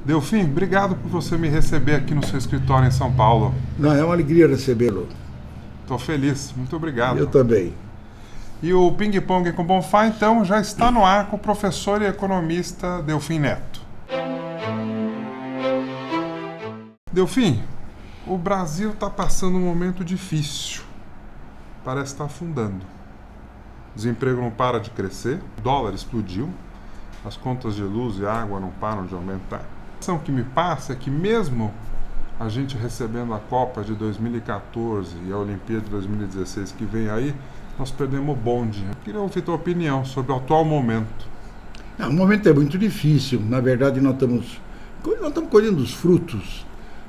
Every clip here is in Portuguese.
Delfim, obrigado por você me receber aqui no seu escritório em São Paulo. Não, é uma alegria recebê-lo. Estou feliz, muito Eu obrigado. também. E o Ping Pong com Bonfá, então, já está no ar com o professor e economista Delfim Neto. Delfim, o Brasil está passando um momento difícil. Parece estar afundando. O desemprego não para de crescer, o dólar explodiu, as contas de luz e água não param de aumentar. A impressão que me passa é que mesmo a gente recebendo a Copa de 2014 e a Olimpíada de 2016 que vem aí, nós perdemos o bonde. Eu queria ouvir tua opinião sobre o atual momento. O momento é muito difícil. Na verdade, nós estamos colhendo os frutos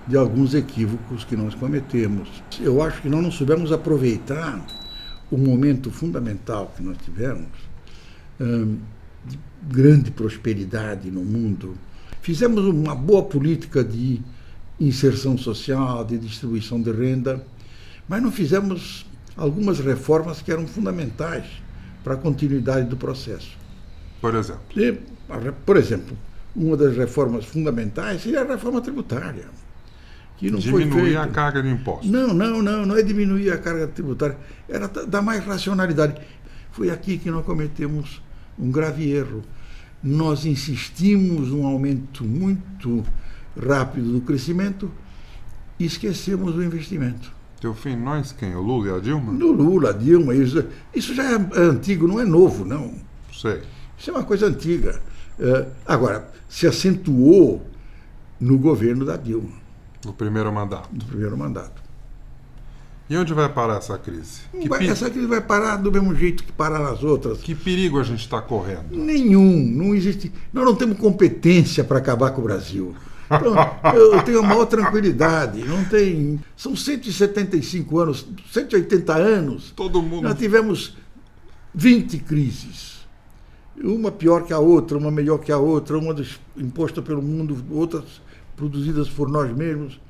de alguns equívocos que nós cometemos. Eu acho que nós não soubemos aproveitar o momento fundamental que nós tivemos, de grande prosperidade no mundo. Fizemos uma boa política de inserção social, de distribuição de renda, mas não fizemos algumas reformas que eram fundamentais para a continuidade do processo. Por exemplo? Por exemplo, uma das reformas fundamentais seria a reforma tributária, que não foi feita. Diminuir a carga de impostos. Não é diminuir a carga tributária, era dar mais racionalidade. Foi aqui que nós cometemos um grave erro. Nós insistimos num aumento muito rápido do crescimento e esquecemos o investimento. Delfim, nós quem? O Lula e a Dilma? Do Lula, a Dilma, isso já é antigo, não é novo, não. Sei. Isso é uma coisa antiga. Agora, se acentuou no governo da Dilma. No primeiro mandato. No primeiro mandato. E onde vai parar essa crise? Essa crise vai parar do mesmo jeito que parar as outras. Que perigo a gente está correndo? Nenhum, não existe. Nós não temos competência para acabar com o Brasil. Então, eu tenho a maior tranquilidade. Não tem. São 175 anos, 180 anos. Todo mundo. Nós tivemos 20 crises. Uma pior que a outra, uma melhor que a outra, uma imposta pelo mundo, outras produzidas por nós mesmos.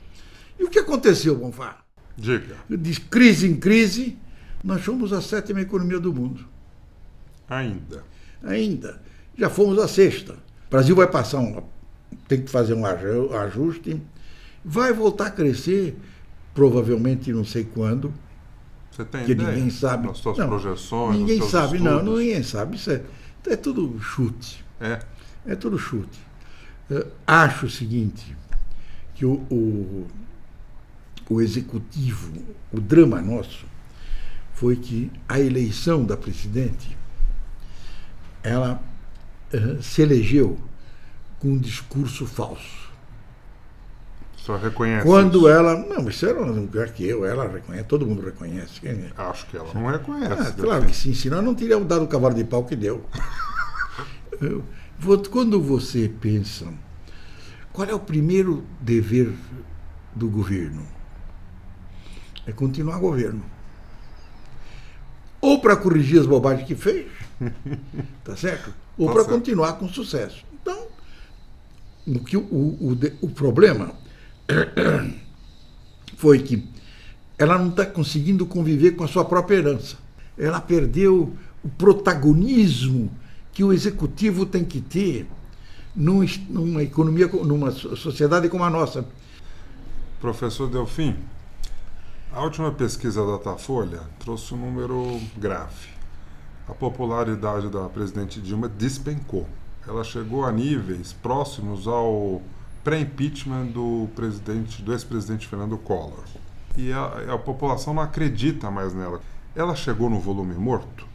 E o que aconteceu, Bonfá? Diga. De crise em crise, nós fomos a 7ª economia do mundo. Ainda. Já fomos a 6ª. O Brasil vai passar tem que fazer um ajuste, vai voltar a crescer, provavelmente não sei quando. Você tem que ideia? Ninguém sabe. Nas suas projeções, ninguém nos seus sabe, estudos? ninguém sabe. Isso é tudo chute. É tudo chute. Acho o seguinte, que o executivo, o drama nosso, foi que a eleição da presidente, ela se elegeu com um discurso falso. Só reconhece Quando isso? ela... Não, isso era um lugar que ela reconhece, todo mundo reconhece. Acho que ela não reconhece. Claro que sim, senão não teria dado o cavalo de pau que deu. Quando você pensa, qual é o primeiro dever do governo? É continuar governo. Ou para corrigir as bobagens que fez, tá certo? Ou para continuar com sucesso. Então, o problema foi que ela não está conseguindo conviver com a sua própria herança. Ela perdeu o protagonismo que o executivo tem que ter numa economia, numa sociedade como a nossa. Professor Delfim, a última pesquisa da Datafolha trouxe um número grave. A popularidade da presidente Dilma despencou. Ela chegou a níveis próximos ao pré-impeachment do ex-presidente Fernando Collor. E a população não acredita mais nela. Ela chegou no volume morto?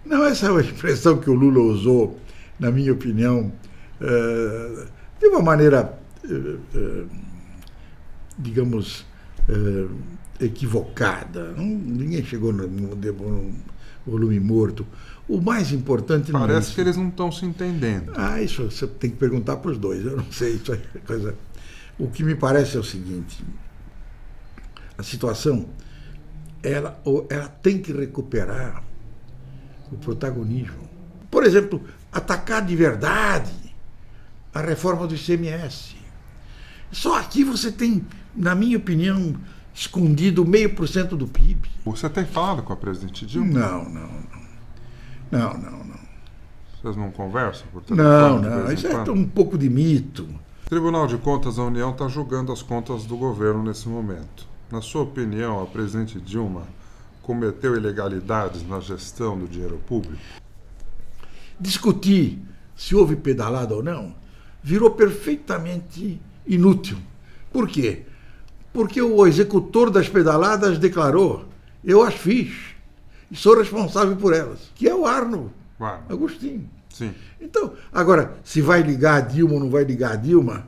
Não, essa é uma expressão que o Lula usou, na minha opinião, de uma maneira, digamos, equivocada. Ninguém chegou no volume morto. O mais importante não é isso. Parece que eles não estão se entendendo. Isso você tem que perguntar para os dois. Eu não sei. Isso é coisa... O que me parece é o seguinte: a situação, ela tem que recuperar o protagonismo. Por exemplo, atacar de verdade a reforma do ICMS. Só aqui você tem, na minha opinião, escondido 0,5% do PIB. Você tem falado com a presidente Dilma? Não. Vocês não conversam por telefone? Não. Isso é um pouco de mito. O Tribunal de Contas da União está julgando as contas do governo nesse momento. Na sua opinião, a presidente Dilma cometeu ilegalidades na gestão do dinheiro público? Discutir se houve pedalada ou não virou perfeitamente inútil. Por quê? Porque o executor das pedaladas declarou: eu as fiz e sou responsável por elas, que é o Arno Agostinho. Sim. Então, agora, se vai ligar a Dilma ou não vai ligar a Dilma,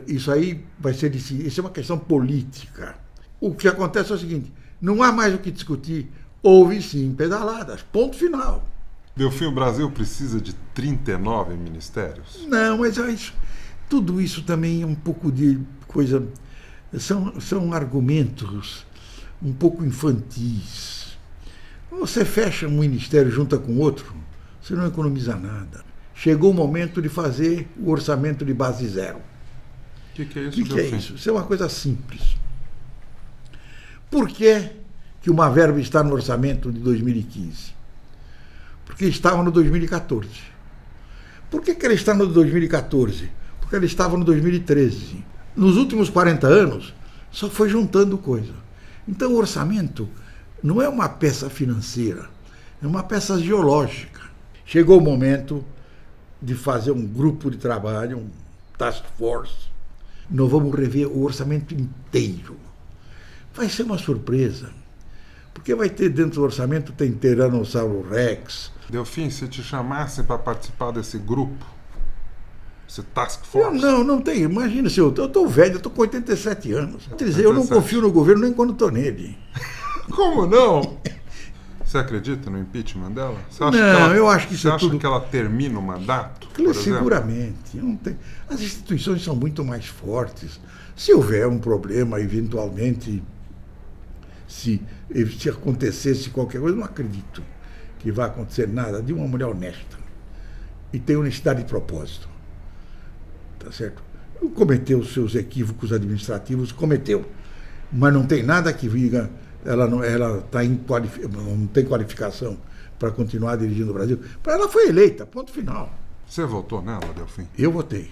isso aí vai ser decidido. Isso é uma questão política. O que acontece é o seguinte: não há mais o que discutir. Houve sim pedaladas. Ponto final. Delfim, o Brasil precisa de 39 ministérios? Não, mas tudo isso também é um pouco de coisa. São argumentos um pouco infantis. Você fecha um ministério junto com outro, você não economiza nada. Chegou o momento de fazer o orçamento de base zero. O que é isso, O que é isso? Isso é uma coisa simples. Por que uma verba está no orçamento de 2015? Porque estava no 2014. Por que ela está no 2014? Porque ela estava no 2013. Nos últimos 40 anos, só foi juntando coisa. Então, o orçamento não é uma peça financeira, é uma peça geológica. Chegou o momento de fazer um grupo de trabalho, um task force. Nós vamos rever o orçamento inteiro. Vai ser uma surpresa, porque vai ter dentro do orçamento, tem Tiranossauro Rex. Delfim, se te chamassem para participar desse grupo, esse task force... Não tem. Imagina, eu estou velho, eu estou com 87 anos. Quer dizer, eu não confio no governo nem quando estou nele. Como não? Você acredita no impeachment dela? Eu acho que isso você é tudo... Você acha que ela termina o mandato? Seguramente. Não tem... As instituições são muito mais fortes. Se houver um problema, eventualmente, se acontecesse qualquer coisa, eu não acredito que vai acontecer nada, de uma mulher honesta e tem honestidade de propósito. Tá certo? Cometeu os seus equívocos administrativos, cometeu, mas não tem nada que diga ela não tem qualificação para continuar dirigindo o Brasil. Para ela foi eleita, ponto final. Você votou nela, Delfim? Eu votei.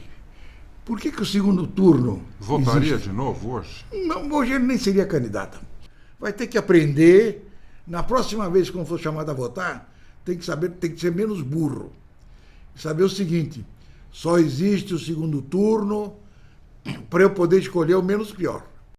Por que o segundo turno votaria existe? De novo hoje? Não, hoje ele nem seria candidata. Vai ter que aprender. Na próxima vez, quando for chamada a votar, tem que ser menos burro. Saber o seguinte: só existe o segundo turno para eu poder escolher o menos pior.